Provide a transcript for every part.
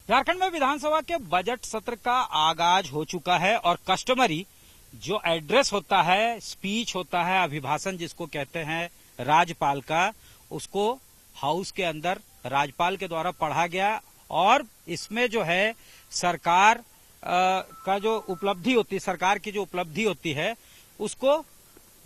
झारखंड में विधानसभा के बजट सत्र का आगाज हो चुका है और कस्टमरी जो एड्रेस होता है, स्पीच होता है, अभिभाषण जिसको कहते हैं राज्यपाल का, उसको हाउस के अंदर राज्यपाल के द्वारा पढ़ा गया और इसमें जो है सरकार का जो उपलब्धि होती है, सरकार की जो उपलब्धि होती है उसको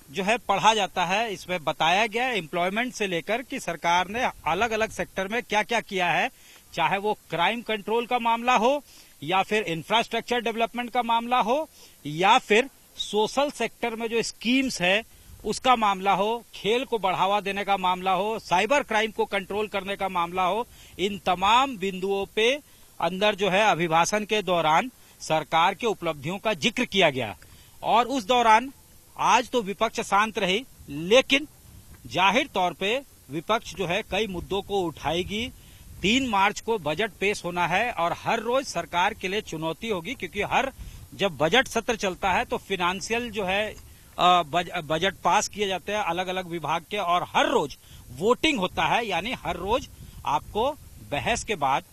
जो है पढ़ा जाता है। इसमें बताया गया एम्प्लॉयमेंट से लेकर कि सरकार ने अलग अलग सेक्टर में क्या क्या किया है, चाहे वो क्राइम कंट्रोल का मामला हो या फिर इंफ्रास्ट्रक्चर डेवलपमेंट का मामला हो या फिर सोशल सेक्टर में जो स्कीम्स है उसका मामला हो, खेल को बढ़ावा देने का मामला हो, साइबर क्राइम को कंट्रोल करने का मामला हो। इन तमाम बिंदुओं पे अंदर जो है अभिभाषण के दौरान सरकार के उपलब्धियों का जिक्र किया गया और उस दौरान आज तो विपक्ष शांत रही, लेकिन जाहिर तौर पे विपक्ष जो है कई मुद्दों को उठाएगी। 3 मार्च को बजट पेश होना है और हर रोज सरकार के लिए चुनौती होगी, क्योंकि जब बजट सत्र चलता है तो फिनेंशियल जो है बजट पास किए जाते हैं अलग अलग विभाग के और हर रोज वोटिंग होता है, यानी हर रोज आपको बहस के बाद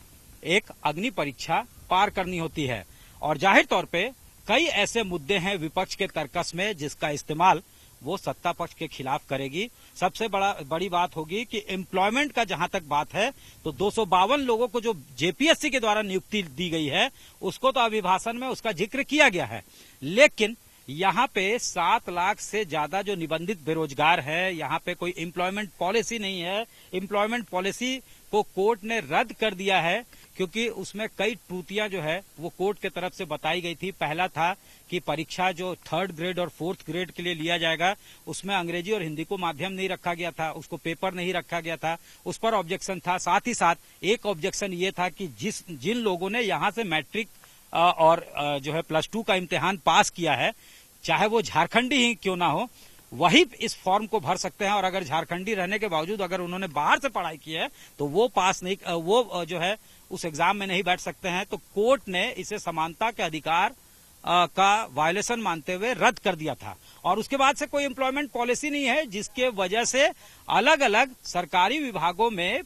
एक अग्नि परीक्षा पार करनी होती है। और जाहिर तौर पे कई ऐसे मुद्दे हैं विपक्ष के तर्कस में जिसका इस्तेमाल वो सत्ता पक्ष के खिलाफ करेगी। सबसे बड़ी बात होगी कि एम्प्लॉयमेंट का जहां तक बात है तो 252 लोगों को जो जेपीएससी के द्वारा नियुक्ति दी गई है उसको तो अभिभाषण में उसका जिक्र किया गया है, लेकिन यहाँ पे 7 लाख से ज्यादा जो निबंधित बेरोजगार है, यहाँ पे कोई एम्प्लॉयमेंट पॉलिसी नहीं है। एम्प्लॉयमेंट पॉलिसी को कोर्ट ने रद्द कर दिया है क्योंकि उसमें कई त्रुटियां जो है वो कोर्ट के तरफ से बताई गई थी। पहला था कि परीक्षा जो 3rd ग्रेड और 4th ग्रेड के लिए लिया जाएगा उसमें अंग्रेजी और हिंदी को माध्यम नहीं रखा गया था, उसको पेपर नहीं रखा गया था, उस पर ऑब्जेक्शन था। साथ ही साथ एक ऑब्जेक्शन ये था कि जिन लोगों ने यहाँ से मैट्रिक और जो है +2 का इम्तिहान पास किया है, चाहे वो झारखंडी ही क्यों ना हो, वही इस फॉर्म को भर सकते हैं और अगर झारखंडी रहने के बावजूद अगर उन्होंने बाहर से पढ़ाई की है तो वो पास नहीं, वो जो है उस एग्जाम में नहीं बैठ सकते हैं। तो कोर्ट ने इसे समानता के अधिकार का वायलेशन मानते हुए रद्द कर दिया था और उसके बाद से कोई एम्प्लॉयमेंट पॉलिसी नहीं है, जिसके वजह से अलग अलग सरकारी विभागों में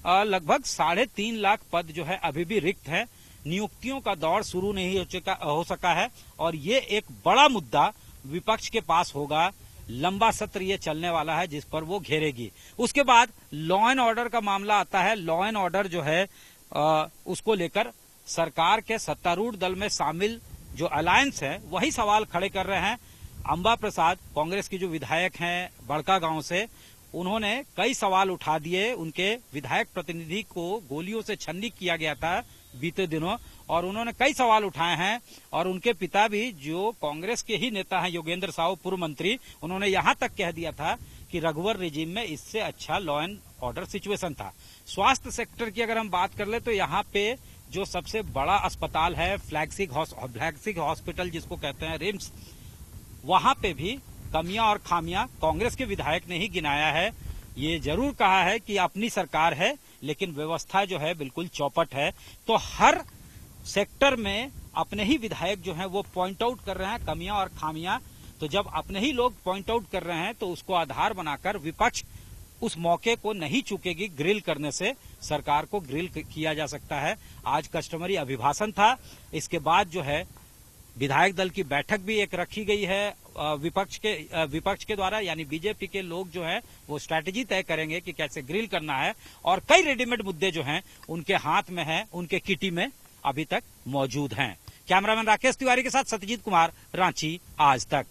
लगभग 3.5 लाख पद जो है अभी भी रिक्त है। नियुक्तियों का दौर शुरू नहीं हो सका है और ये एक बड़ा मुद्दा विपक्ष के पास होगा। लंबा सत्र ये चलने वाला है जिस पर वो घेरेगी। उसके बाद लॉ एंड ऑर्डर का मामला आता है। लॉ एंड ऑर्डर जो है उसको लेकर सरकार के सत्तारूढ़ दल में शामिल जो अलायंस है वही सवाल खड़े कर रहे हैं। अंबा प्रसाद कांग्रेस की जो विधायक हैं बड़का गांव से, उन्होंने कई सवाल उठा दिए। उनके विधायक प्रतिनिधि को गोलियों से छन्नी किया गया था बीते दिनों और उन्होंने कई सवाल उठाए हैं और उनके पिता भी जो कांग्रेस के ही नेता हैं, योगेंद्र साहू पूर्व मंत्री, उन्होंने यहां तक कह दिया था कि रघुवर रेजिम में इससे अच्छा लॉ एंड ऑर्डर सिचुएशन था। स्वास्थ्य सेक्टर की अगर हम बात कर ले तो यहाँ पे जो सबसे बड़ा अस्पताल है फ्लैगशिप हॉस्पिटल जिसको कहते हैं रिम्स, वहां पे भी कमियां और खामियां कांग्रेस के विधायक ने ही गिनाया है। ये जरूर कहा है कि अपनी सरकार है लेकिन व्यवस्था जो है बिल्कुल चौपट है। तो हर सेक्टर में अपने ही विधायक जो हैं वो पॉइंट आउट कर रहे हैं कमियां और खामियां। तो जब अपने ही लोग पॉइंट आउट कर रहे हैं तो उसको आधार बनाकर विपक्ष उस मौके को नहीं चूकेगी। ग्रिल करने से सरकार को ग्रिल किया जा सकता है। आज कस्टमरी अभिभाषण था, इसके बाद जो है विधायक दल की बैठक भी एक रखी गई है विपक्ष के द्वारा, यानी बीजेपी के लोग जो हैं वो स्ट्रैटेजी तय करेंगे कि कैसे ग्रिल करना है और कई रेडीमेड मुद्दे जो हैं उनके हाथ में हैं, उनके किटी में अभी तक मौजूद हैं। कैमरामैन राकेश तिवारी के साथ सत्यजीत कुमार, रांची आज तक।